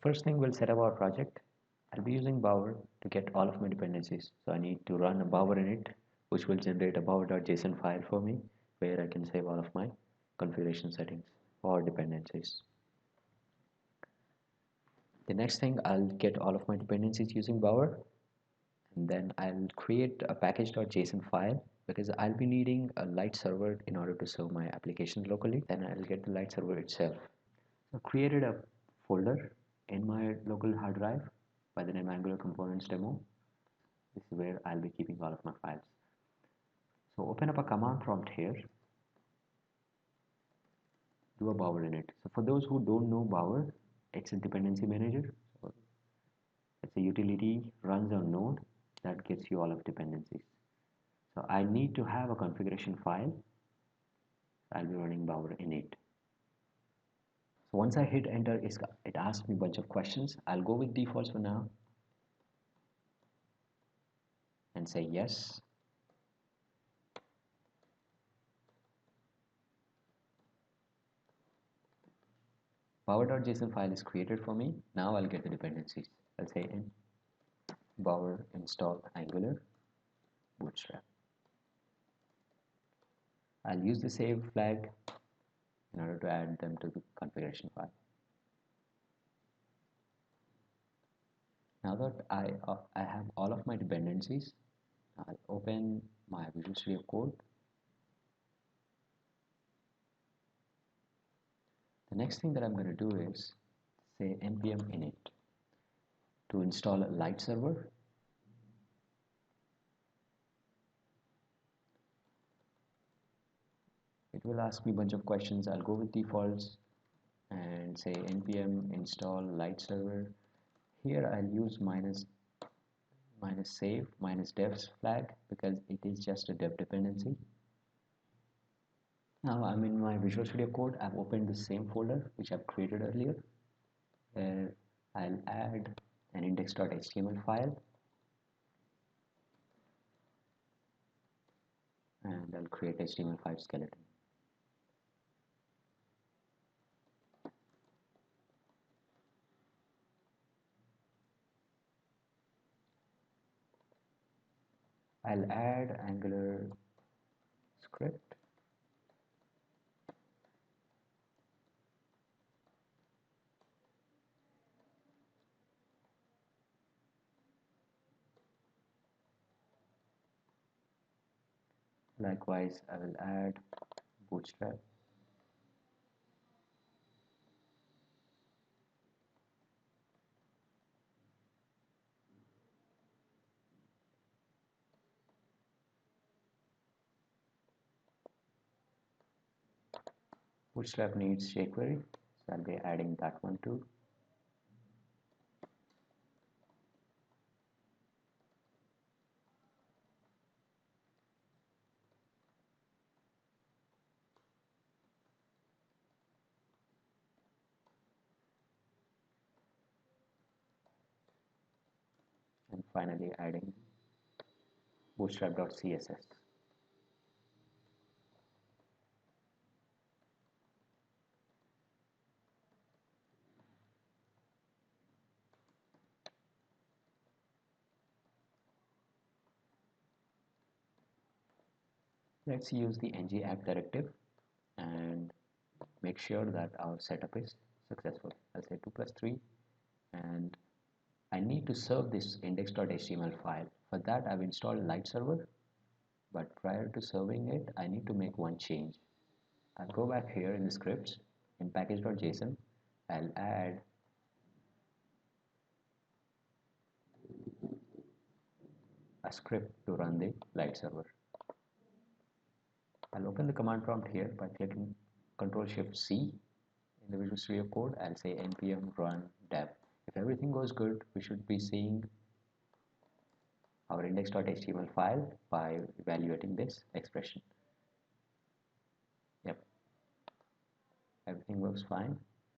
First thing, we'll set up our project. I'll be using Bower to get all of my dependencies. So I need to run a Bower init, which will generate a bower.json file for me, where I can save all of my configuration settings or dependencies. The next thing, I'll get all of my dependencies using Bower, and then I'll create a package.json file because I'll be needing a light server in order to serve my applications locally. Then I'll get the light server itself. So I created a folder in my local hard drive by the name Angular Components Demo. This is where I'll be keeping all of my files. So open up a command prompt here, do a Bower init. So for those who don't know Bower, it's a dependency manager. So it's a utility runs on Node that gets you all of dependencies. So I need to have a configuration file. I'll be running Bower init. So once I hit enter, it asks me a bunch of questions. I'll go with defaults for now and say yes. Bower.json file is created for me. Now I'll get the dependencies. I'll say in Bower install Angular Bootstrap. I'll use the save flag in order to add them to the configuration file. Now that I have all of my dependencies, I'll open my Visual Studio Code. The next thing that I'm going to do is say npm init to install a light server. It will ask me a bunch of questions. I'll go with defaults and say npm install light server. Here I'll use minus save minus devs flag because it is just a dev dependency. Now I'm in my Visual Studio Code. I've opened the same folder which I've created earlier, where I'll add an index.html file and I'll create HTML5 skeleton. I'll add Angular script. Likewise, I will add Bootstrap. Bootstrap needs jQuery, so I'll be adding that one too. And finally adding bootstrap.css. Let's use the ng-act directive and make sure that our setup is successful. I'll say 2 plus 3, and I need to serve this index.html file. For that, I've installed light server, but prior to serving it, I need to make one change. I'll go back here in the scripts in package.json. I'll add a script to run the light server. I'll open the command prompt here by clicking Ctrl+Shift+C in the Visual Studio Code. I'll say npm run dev. If everything goes good, we should be seeing our index.html file by evaluating this expression. Yep, everything works fine.